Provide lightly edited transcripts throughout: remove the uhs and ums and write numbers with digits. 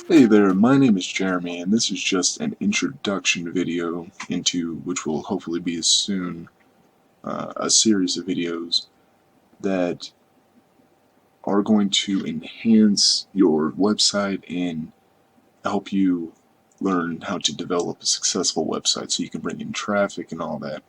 Hey there, my name is Jeremy, and this is just an introduction video into which will hopefully be soon a series of videos that are going to enhance your website and help you learn how to develop a successful website so you can bring in traffic and all that.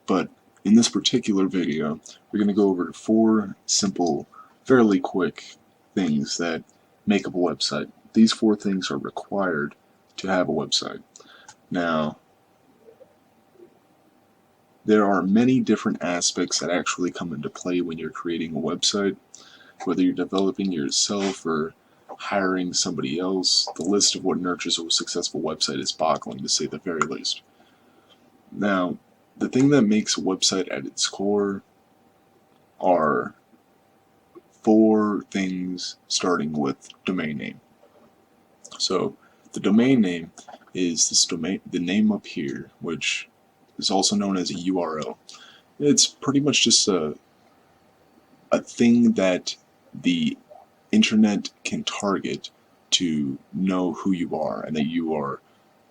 But in this particular video, we're going to go over 4 simple, fairly quick things that make up a website. These 4 things are required to have a website. Now, there are many different aspects that actually come into play when you're creating a website, whether you're developing yourself or hiring somebody else. The list of what nurtures a successful website is boggling, to say the very least. Now, the thing that makes a website at its core are 4 things, starting with domain name. So, the domain name is the name up here, which is also known as a URL. It's pretty much just a thing that the internet can target to know who you are and that you are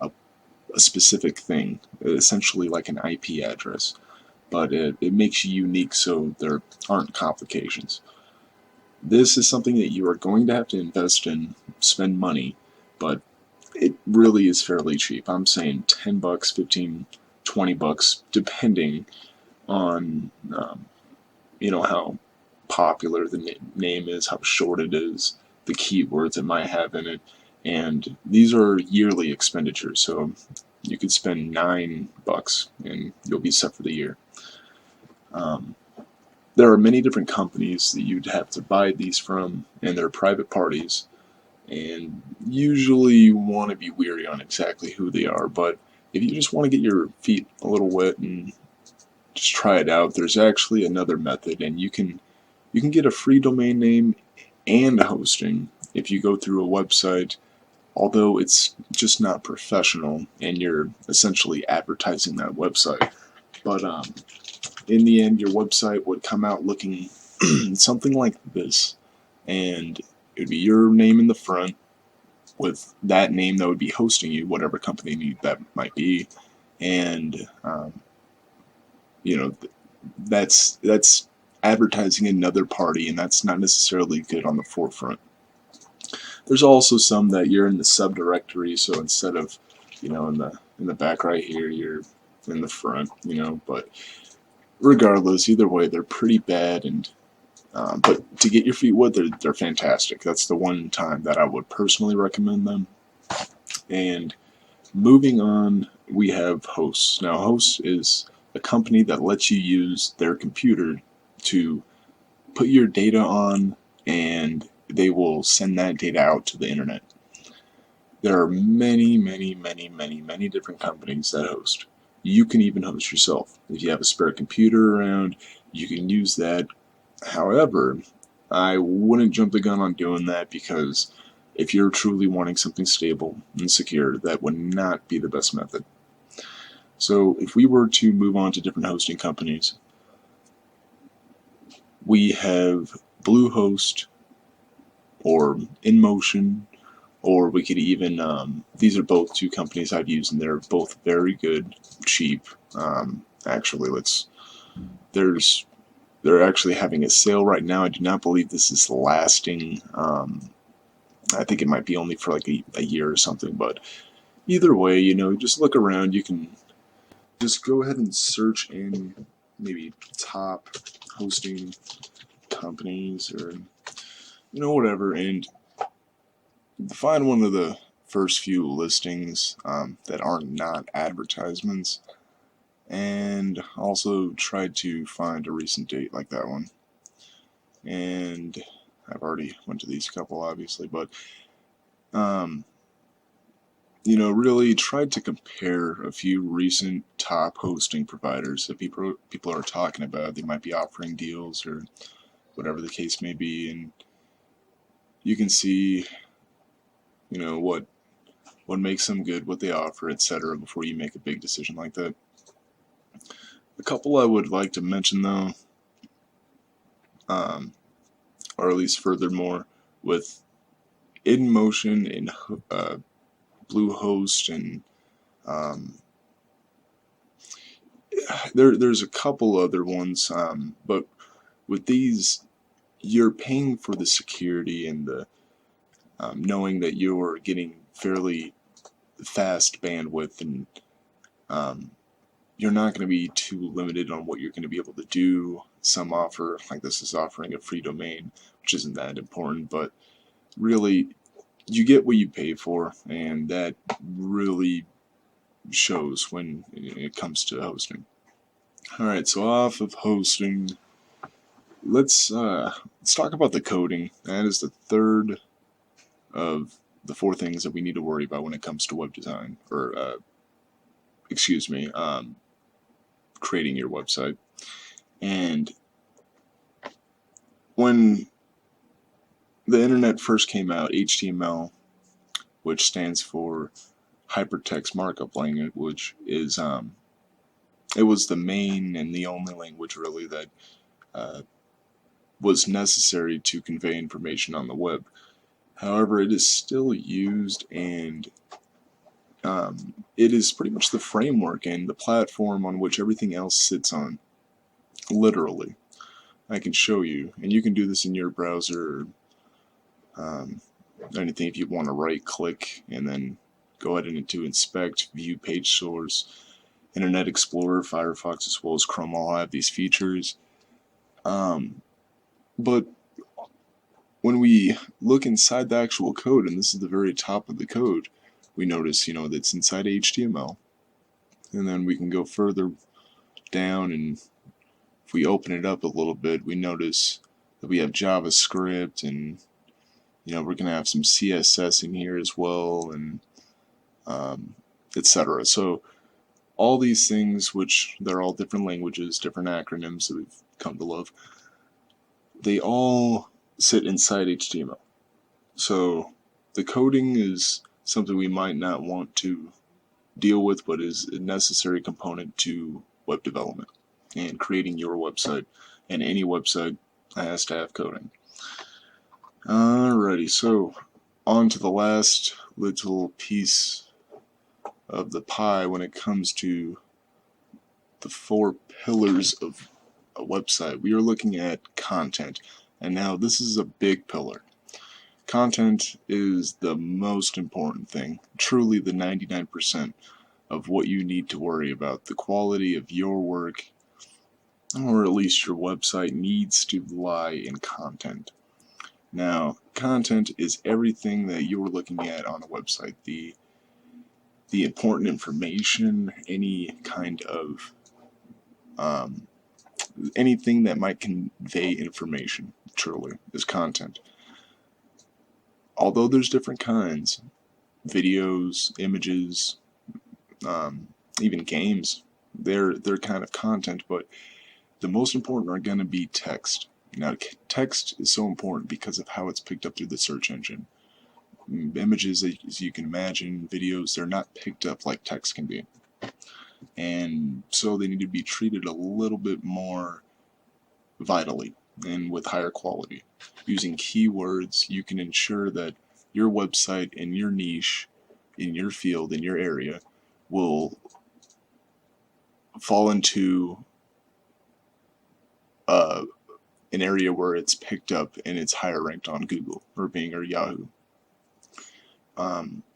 a specific thing, essentially like an IP address. But it makes you unique so there aren't complications. This is something that you are going to have to invest in, spend money, but it really is fairly cheap. I'm saying 10 bucks, 15, 20 bucks, depending on how popular the name is, how short it is, the keywords it might have in it, and these are yearly expenditures. So you could spend 9 bucks and you'll be set for the year. Um, there are many different companies that you'd have to buy these from, and they're private parties. And usually you want to be weary on exactly who they are, but if you just want to get your feet a little wet and just try it out, there's actually another method, and you can get a free domain name and hosting if you go through a website, although it's just not professional and you're essentially advertising that website. But in the end, your website would come out looking something like this, and it would be your name in the front with that name that would be hosting you, whatever company that might be, and you know that's advertising another party, and that's not necessarily good on the forefront. There's also some that you're in the subdirectory, so instead of in the back right here, you're in the front, But regardless, either way, they're pretty bad, and but to get your feet wet, they're fantastic. That's the one time that I would personally recommend them. And moving on, we have Hosts. Now, Hosts is a company that lets you use their computer to put your data on, and they will send that data out to the internet. There are many, many, many, many, many different companies that host. You can even host yourself. If you have a spare computer around, you can use that. However, I wouldn't jump the gun on doing that because if you're truly wanting something stable and secure, that would not be the best method. So, if we were to move on to different hosting companies, we have Bluehost or InMotion, or we could even these are both 2 companies I've used, and they're both very good, cheap. Actually, let's there's they're actually having a sale right now. I do not believe this is lasting. I think it might be only for like a year or something, but either way, just look around. You can just go ahead and search in maybe top hosting companies or whatever, and find one of the first few listings that are not advertisements, and also try to find a recent date like that one. And I've already went to these couple, obviously, but um, really tried to compare a few recent top hosting providers that people are talking about. They might be offering deals or whatever the case may be, and you can see, what makes them good, what they offer, etc. before you make a big decision like that. A couple I would like to mention though, um, or at least furthermore, with InMotion and Bluehost, and there's a couple other ones, but with these, you're paying for the security and the knowing that you're getting fairly fast bandwidth, and you're not going to be too limited on what you're going to be able to do. Some offer, like this is offering a free domain, which isn't that important, but really you get what you pay for, and that really shows when it comes to hosting. Alright, so off of hosting, let's talk about the coding. That is the third of the four things that we need to worry about when it comes to web design, or creating your website. And when the internet first came out, HTML, which stands for Hypertext Markup Language, is it was the main and the only language really that was necessary to convey information on the web. However, it is still used, and it is pretty much the framework and the platform on which everything else sits on. Literally. I can show you, and you can do this in your browser, or anything. If you want to right click and then go ahead and do inspect, view page source, Internet Explorer, Firefox, as well as Chrome all have these features. But when we look inside the actual code, and this is the very top of the code, we notice, that's inside HTML. And then we can go further down, and if we open it up a little bit, we notice that we have JavaScript, and we're going to have some CSS in here as well, and etc. So all these things, which they're all different languages, different acronyms that we've come to love, they all sit inside HTML. So the coding is something we might not want to deal with, but is a necessary component to web development and creating your website. And any website has to have coding. Alrighty, so on to the last little piece of the pie when it comes to the four pillars of a website. We are looking at content, and now this is a big pillar. Content is the most important thing, truly the 99% of what you need to worry about. The quality of your work, or at least your website, needs to lie in content. Now, content is everything that you're looking at on a website. The important information, any kind of anything that might convey information, truly, is content. Although there's different kinds, videos, images, even games, they're kind of content, but the most important are going to be text. Now, text is so important because of how it's picked up through the search engine. Images, as you can imagine, videos, they're not picked up like text can be. And so they need to be treated a little bit more vitally and with higher quality. Using keywords, you can ensure that your website in your niche, in your field, in your area, will fall into an area where it's picked up and it's higher ranked on Google or Bing or Yahoo.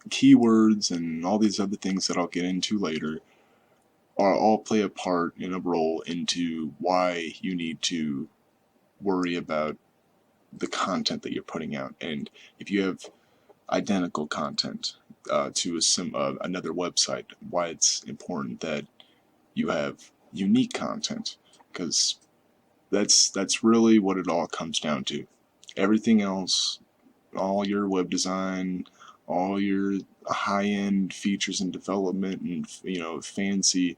Keywords and all these other things that I'll get into later all play a part in a role into why you need to worry about the content that you're putting out. And if you have identical content to another website, why it's important that you have unique content, because that's really what it all comes down to. Everything else, all your web design, all your high-end features and development, and fancy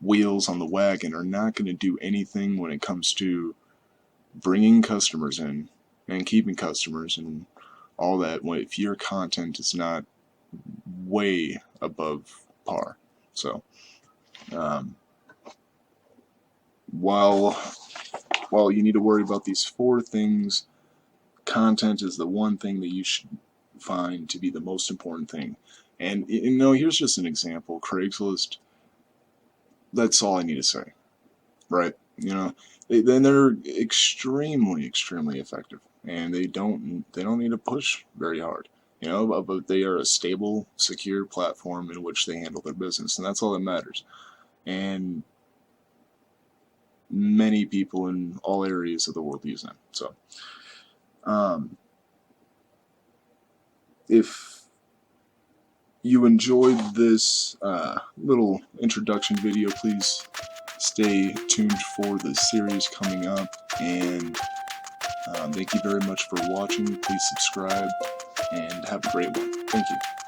wheels on the wagon are not going to do anything when it comes to bringing customers in and keeping customers and all that, if your content is not way above par. So while you need to worry about these four things, content is the one thing that you should find to be the most important thing. And here's just an example. Craigslist. That's all I need to say, right? They're extremely, extremely effective, and they don't need to push very hard. But they are a stable, secure platform in which they handle their business, and that's all that matters. And many people in all areas of the world use them. So, if you enjoyed this little introduction video, please stay tuned for the series coming up, and thank you very much for watching. Please subscribe, and have a great one. Thank you.